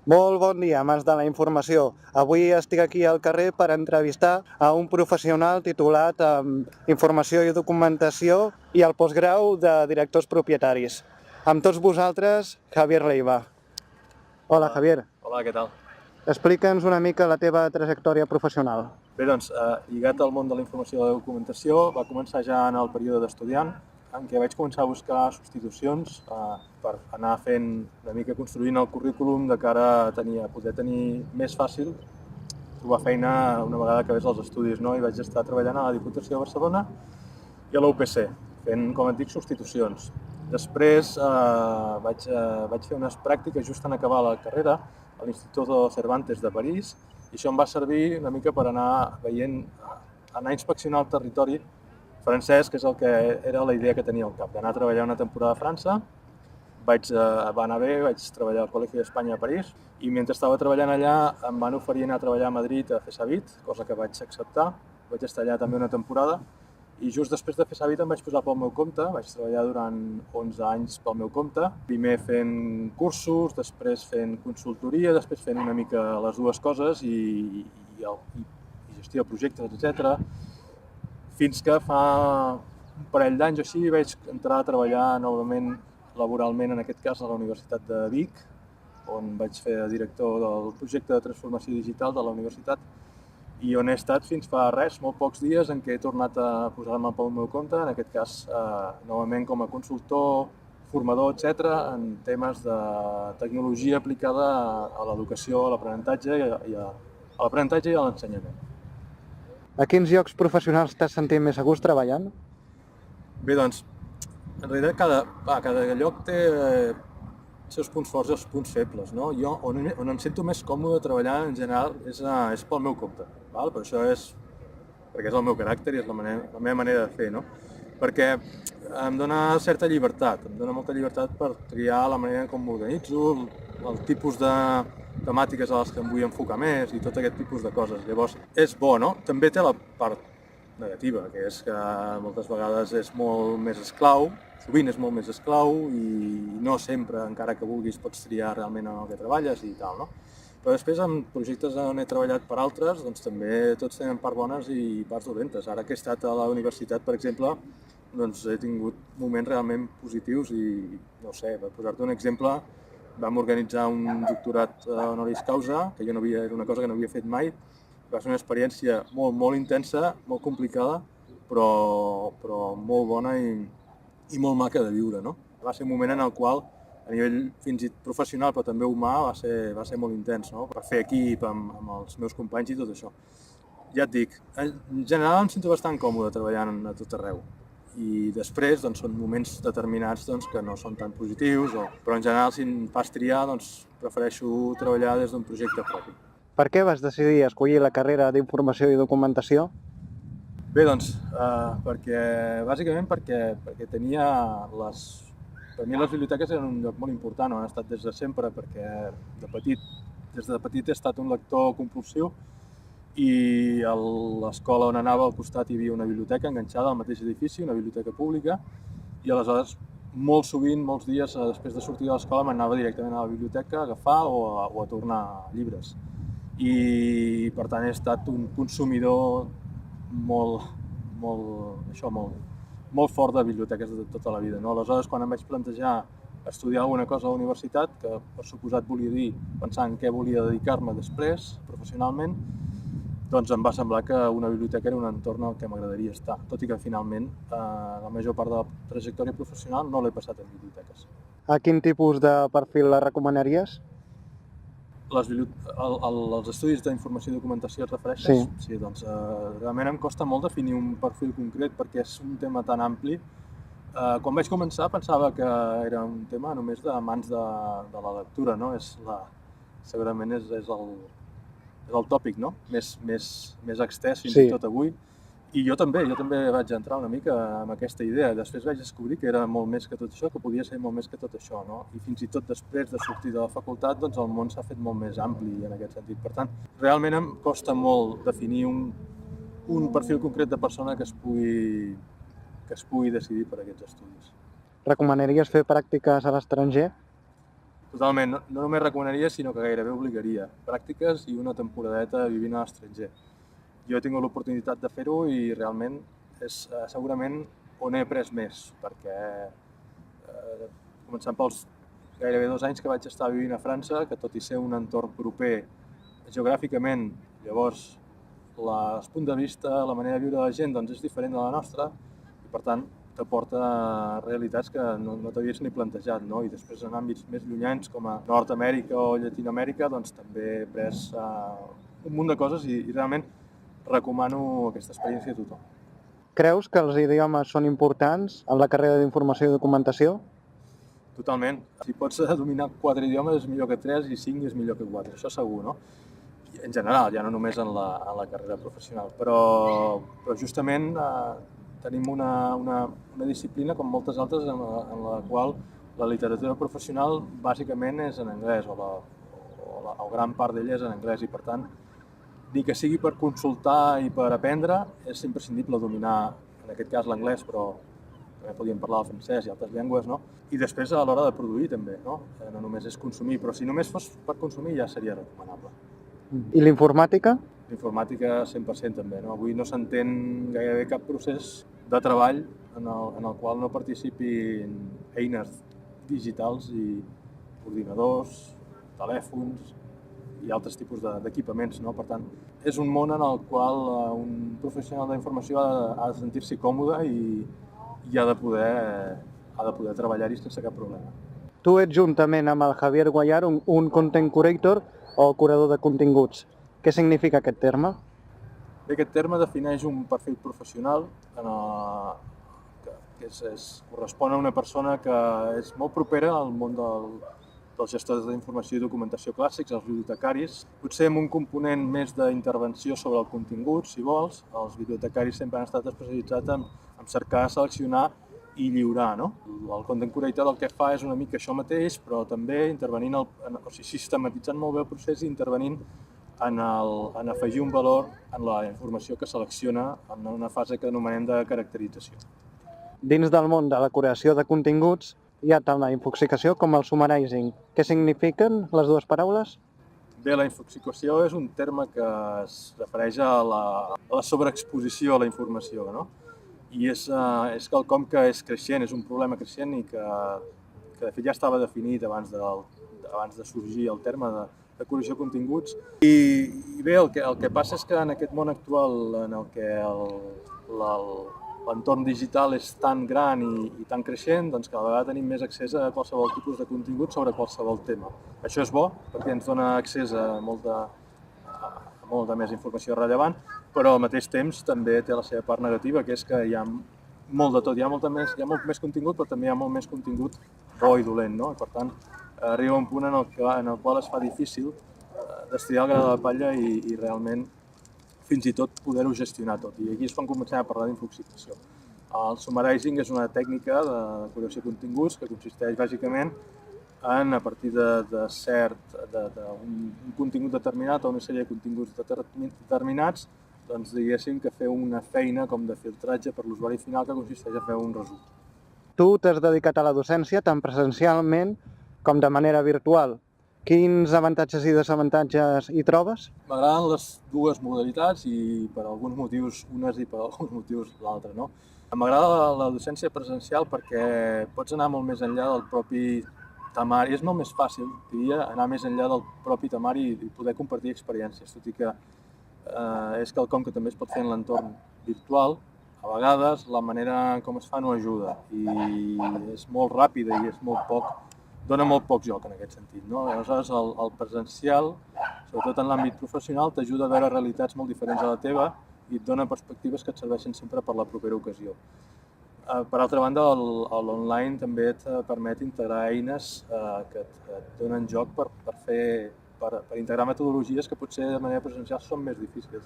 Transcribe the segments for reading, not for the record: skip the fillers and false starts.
Molt bon dia, amants de la informació. Avui estic aquí al carrer per entrevistar a un professional titulat en Informació i Documentació i el postgrau de Directors Propietaris. Amb tots vosaltres, Javier Leiva. Hola, Javier. Hola, què tal? Explica'ns una mica la teva trajectòria professional. Bé, doncs, lligat al món de la informació i la documentació, va començar ja en el període d'estudiant, en què vaig començar a buscar substitucions per anar fent una mica construint el currículum de cara a poder tenir més fàcil trobar feina una vegada acabés els estudis, no? I vaig estar treballant a la Diputació de Barcelona i a la UPC, fent, com et dic, substitucions. Després vaig fer unes pràctiques just en acabar la carrera a l'Instituto Cervantes de París, i això em va servir una mica per anar veient, anar a inspeccionar el territori francès, que és el que era la idea que tenia al cap, d'anar a treballar una temporada a França. Va anar bé, vaig treballar al Col·legi d'Espanya a París, i mentre estava treballant allà em van oferir anar a treballar a Madrid a Fesavit, cosa que vaig acceptar. Vaig estar allà també una temporada, i just després de Fesavit em vaig posar pel meu compte, vaig treballar durant 11 anys pel meu compte, primer fent cursos, després fent consultoria, després fent una mica les dues coses i gestió de projectes, etc. Fins que fa un parell d'anys o així vaig entrar a treballar novament laboralment, en aquest cas a la Universitat de Vic, on vaig fer director del projecte de transformació digital de la universitat, i on he estat fins fa molt pocs dies, en què he tornat a posar-me pel meu compte, en aquest cas novament com a consultor, formador, etc., en temes de tecnologia aplicada a l'educació, a l'aprenentatge i a l'ensenyament. A quins llocs professionals t'has sentit més a gust treballant? Bé, doncs, en realitat cada lloc té els seus punts forts i els punts febles, no? Jo, on em sento més còmode treballar en general és pel meu compte, val? Però això és perquè és el meu caràcter i és la meva manera de fer, no? Perquè em dona certa llibertat, em dona molta llibertat per triar la manera com m'organitzo, el tipus de temàtiques a les que em vull enfocar més i tot aquest tipus de coses. Llavors, és bo, no? També té la part negativa, que és que moltes vegades és molt més esclau, sovint és molt més esclau i no sempre, encara que vulguis, pots triar realment en el que treballes i tal, no? Però després, en projectes on he treballat per altres, doncs també tots tenen parts bones i parts dolentes. Ara que he estat a la universitat, per exemple, doncs he tingut moments realment positius i, no sé, per posar-te un exemple, vam organitzar un doctorat honoris causa, que era una cosa que no havia fet mai. Va ser una experiència molt intensa, molt complicada, però molt bona i molt maca de viure, no? Va ser un moment en el qual, a nivell fins i tot professional, però també humà, va ser molt intens, no? Per fer equip amb els meus companys i tot això. Ja et dic, en general em sento bastant còmode treballant a tot arreu. I després doncs, són moments determinats doncs, que no són tan positius, però en general, si em fas triar, doncs, prefereixo treballar des d'un projecte propi. Per què vas decidir escollir la carrera d'Informació i Documentació? Bé, doncs, bàsicament perquè tenia per mi les biblioteques eren un lloc molt important, on he estat des de sempre, perquè des de petit he estat un lector compulsiu i a l'escola on anava al costat hi havia una biblioteca enganxada al mateix edifici, una biblioteca pública, i aleshores molt sovint, molts dies després de sortir de l'escola m'anava directament a la biblioteca a agafar o a tornar llibres. I per tant he estat un consumidor molt fort de biblioteques de tota la vida, no? Aleshores, quan em vaig plantejar estudiar alguna cosa a la universitat, que per suposat volia dir pensar en què volia dedicar-me després, professionalment, doncs em va semblar que una biblioteca era un entorn al que m'agradaria estar, tot i que finalment la major part de la trajectòria professional no l'he passat en biblioteques. A quin tipus de perfil la recomanaries? Els estudis d'informació i documentació et refereixes? Sí, doncs realment em costa molt definir un perfil concret perquè és un tema tan ampli. Quan vaig començar pensava que era un tema només de mans de la lectura, no? Segurament és el tòpic, no? Més extès fins i tot avui. I jo també vaig entrar una mica amb aquesta idea. Després vaig descobrir que era molt més que tot això, que podia ser molt més que tot això, no? I fins i tot després de sortir de la facultat, doncs el món s'ha fet molt més ampli en aquest sentit. Per tant, realment em costa molt definir un perfil concret de persona que es pugui decidir per aquests estudis. Recomanaries fer pràctiques a l'estranger? Totalment, no només recomanaria, sinó que gairebé obligaria. Pràctiques i una temporadeta vivint a l'estranger. Jo he tingut l'oportunitat de fer-ho i realment és segurament on he après més, perquè començant pels gairebé 2 anys que vaig estar vivint a França, que tot i ser un entorn proper geogràficament, llavors el punt de vista, la manera de viure de la gent doncs és diferent de la nostra i per tant t'aporta realitats que no t'havies ni plantejat, no? I després en àmbits més llunyans com a Nord-Amèrica o Llatinoamèrica doncs també he après un munt de coses i realment recomano aquesta experiència a tothom. Creus que els idiomes són importants en la carrera d'Informació i Documentació? Totalment. Si pots dominar 4 idiomes és millor que 3 i 5 és millor que 4, això segur, no? En general, ja no només en la carrera professional, però justament tenim una disciplina, com moltes altres, en la qual la literatura professional bàsicament és en anglès, o gran part d'ella és en anglès, i per tant, ni que sigui per consultar i per aprendre, és imprescindible dominar, en aquest cas l'anglès, però també podríem parlar el francès i altres llengües, no? I després a l'hora de produir també, no? No només és consumir, però si només fos per consumir ja seria recomanable. I l'informàtica? L'informàtica 100% també, no? Avui no s'entén gairebé cap procés de treball en el qual no participin eines digitals i ordinadors, telèfons i altres tipus d'equipaments, no? Per tant, és un món en el qual un professional d'informació ha de sentir-s'hi còmode i ha de poder treballar-hi sense cap problema. Tu ets juntament amb el Javier Guayar un content curator o curador de continguts. Què significa aquest terme? Bé, aquest terme defineix un perfil professional que correspon a una persona que és molt propera al món dels gestors d'informació i documentació clàssics, els bibliotecaris, potser amb un component més d'intervenció sobre el contingut, si vols. Els bibliotecaris sempre han estat especialitzats en cercar, seleccionar i lliurar, no? El content curator el que fa és una mica això mateix, però també intervenint, sistematitzant molt bé el procés i intervenint en afegir un valor en la informació que selecciona en una fase que anomenem de caracterització. Dins del món de la curació de continguts hi ha tant la infoxicació com el summarizing. Què signifiquen les dues paraules? Bé, la infoxicació és un terme que es refereix a la sobreexposició a la informació, no? I és quelcom que és creixent, és un problema creixent i que de fet ja estava definit abans de sorgir el terme de curació de continguts. I bé, el que passa és que en aquest món actual en el que l'entorn digital és tan gran i tan creixent, doncs cada vegada tenim més accés a qualsevol tipus de contingut sobre qualsevol tema. Això és bo perquè ens dona accés a molta més informació rellevant, però al mateix temps també té la seva part negativa, que és que hi ha molt de tot, hi ha molt més contingut, però també hi ha molt més contingut bo i dolent, no? I per tant, arriba un punt en el qual es fa difícil destriar el gra de la palla i realment fins i tot poder-ho gestionar tot. I aquí és quan comencem a parlar d'infoxicació. El summarizing és una tècnica de curació de continguts que consisteix bàsicament a partir d'un contingut determinat o una sèrie de continguts determinats, doncs diguéssim que fer una feina com de filtratge per l'usuari final que consisteix a fer un resum. Tu t'has dedicat a la docència tant presencialment com de manera virtual. Quins avantatges i desavantatges hi trobes? M'agraden les dues modalitats i per alguns motius unes i per alguns motius l'altra, no? M'agrada la docència presencial perquè pots anar molt més enllà del propi temari. És molt més fàcil, diria, anar més enllà del propi temari i poder compartir experiències, tot i que és quelcom que també es pot fer en l'entorn virtual. A vegades la manera com es fa no ajuda i és molt ràpida i dona molt poc joc en aquest sentit, no? Aleshores, el presencial, sobretot en l'àmbit professional, t'ajuda a veure realitats molt diferents a la teva i et dona perspectives que et serveixen sempre per la propera ocasió. Per altra banda, l'online també et permet integrar eines que et donen joc per integrar metodologies que potser de manera presencial són més difícils.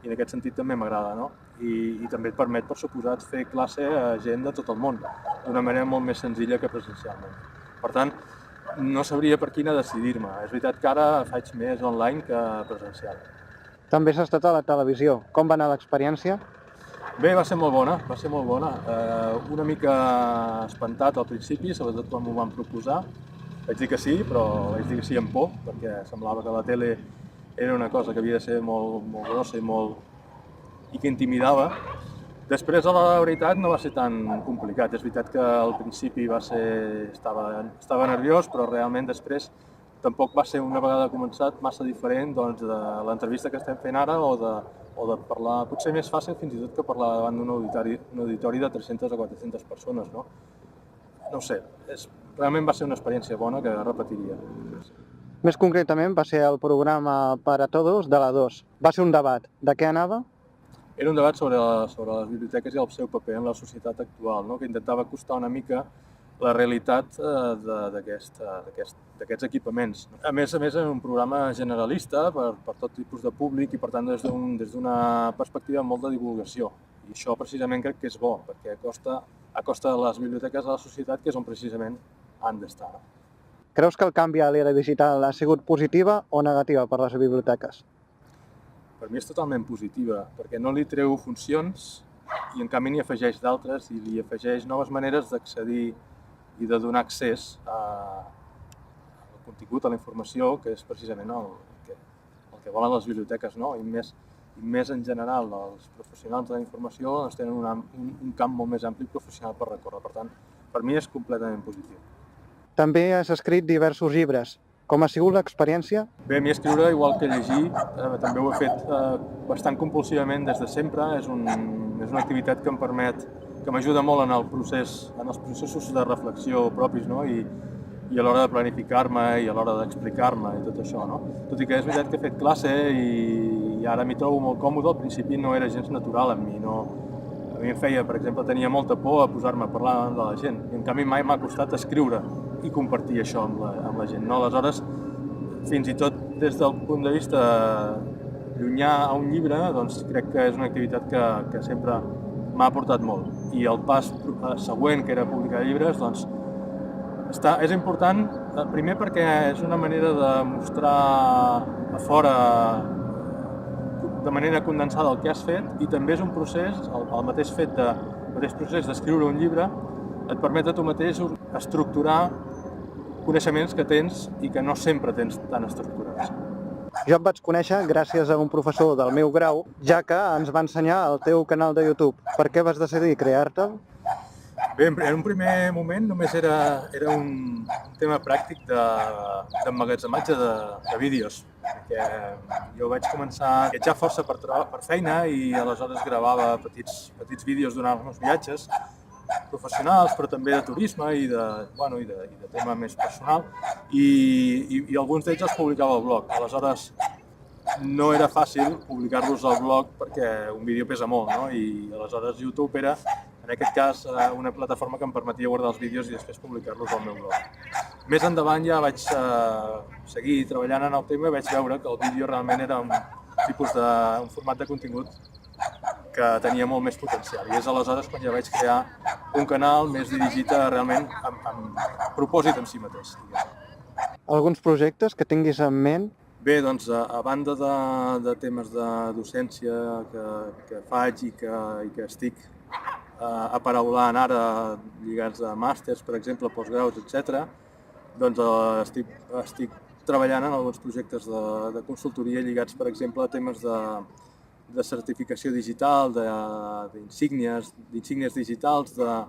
I en aquest sentit també m'agrada, no? I també et permet, per suposat, fer classe a gent de tot el món, d'una manera molt més senzilla que presencialment. Per tant, no sabria per quina decidir-me. És veritat que ara faig més online que presencial. També has estat a la televisió. Com va anar l'experiència? Bé, va ser molt bona. Una mica espantat al principi, sobretot quan m'ho van proposar, Vaig dir que sí, però vaig dir que sí amb por, perquè semblava que la tele era una cosa que havia de ser molt grossa i que intimidava. Després, a la veritat, no va ser tan complicat. És veritat que al principi estava nerviós, però realment després tampoc va ser, una vegada començat, massa diferent doncs, de l'entrevista que estem fent ara o de parlar, potser més fàcil fins i tot que parlar davant d'un auditori de 300 o 400 persones. No ho sé, realment va ser una experiència bona que repetiria. Més concretament va ser el programa Para Todos de la 2. Va ser un debat. De què anava? Era un debat sobre les biblioteques i el seu paper en la societat actual, no? Que intentava acostar una mica la realitat d'aquests equipaments. A més, era un programa generalista per tot tipus de públic i, per tant, des d'una perspectiva molt de divulgació. I això precisament crec que és bo, perquè acosta les biblioteques a la societat, que és on precisament han d'estar. Creus que el canvi a l'era digital ha sigut positiva o negativa per les biblioteques? Per mi és totalment positiva, perquè no li treu funcions i en canvi n'hi afegeix d'altres i li afegeix noves maneres d'accedir i de donar accés al contingut, a la informació, que és precisament el que volen les biblioteques, no? I més en general, els professionals de la informació tenen un camp molt més ampli professional per recórrer. Per tant, per mi és completament positiu. També has escrit diversos llibres. Com ha sigut l'experiència? Bé, a mi escriure, igual que llegir, també ho he fet bastant compulsivament des de sempre. És una activitat que em permet, que m'ajuda molt en els processos de reflexió propis, no? I a l'hora de planificar-me i a l'hora d'explicar-me i tot això, no? Tot i que és veritat que he fet classe i ara m'hi trobo molt còmode, al principi no era gens natural amb mi, no. A mi em feia, per exemple, tenia molta por a posar-me a parlar davant de la gent i en canvi mai m'ha costat escriure i compartir això amb la gent, no? Aleshores, fins i tot des del punt de vista llunyà a un llibre, doncs crec que és una activitat que sempre m'ha aportat molt. I el pas següent, que era publicar llibres, doncs és important, primer perquè és una manera de mostrar a fora de manera condensada el que has fet i també és un procés, el mateix procés d'escriure un llibre et permet a tu mateix estructurar coneixements que tens i que no sempre tens tan estructurats. Jo et vaig conèixer gràcies a un professor del meu grau, ja que ens va ensenyar el teu canal de YouTube. Per què vas decidir crear-te'l? Bé, en un primer moment només era un tema pràctic d'emmagatzematge de vídeos, perquè jo vaig començar a viatjar força per feina i aleshores gravava petits vídeos durant els meus viatges professionals, però també de turisme i de tema més personal, i alguns d'ells els publicava al blog. Aleshores, no era fàcil publicar-los al blog perquè un vídeo pesa molt, no? I aleshores YouTube era, en aquest cas, una plataforma que em permetia guardar els vídeos i després publicar-los al meu blog. Més endavant ja vaig seguir treballant en el tema i vaig veure que el vídeo realment era un format de contingut que tenia molt més potencial. I és aleshores quan ja vaig crear un canal més dirigit realment amb propòsit en si mateix. Alguns projectes que tinguis en ment? Bé, doncs, a banda de temes de docència que faig i que estic aparaulant ara, lligats a màsters, per exemple, postgraus, etc., doncs estic treballant en alguns projectes de consultoria lligats, per exemple, a temes de certificació digital, d'insígnies digitals, de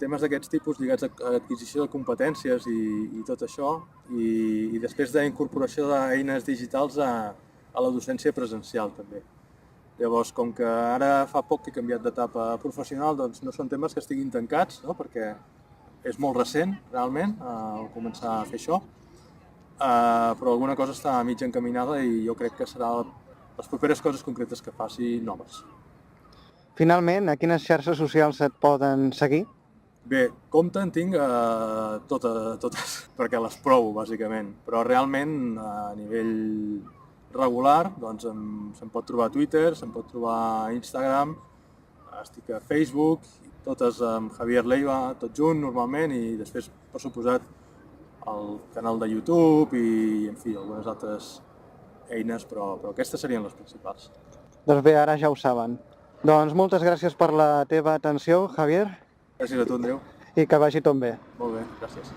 temes d'aquests tipus lligats a adquisició de competències i tot això, i després d'incorporació d'eines digitals a la docència presencial també. Llavors, com que ara fa poc que he canviat d'etapa professional, doncs no són temes que estiguin tancats, no? Perquè és molt recent, realment, començar a fer això, però alguna cosa està mig encaminada i jo crec que serà les properes coses concretes que faci noves. Finalment, a quines xarxes socials et poden seguir? Bé, compte en tinc totes, perquè les provo, bàsicament, però realment a nivell regular doncs se'm pot trobar a Twitter, se'm pot trobar a Instagram, estic a Facebook, totes amb Javier Leiva, tot junt normalment, i després, per suposat, el canal de YouTube i, en fi, algunes altres eines, però aquestes serien les principals. Doncs bé, ara ja ho saben. Doncs moltes gràcies per la teva atenció, Javier. Gràcies a tu, Andreu. I que vagi tot bé. Molt bé, gràcies.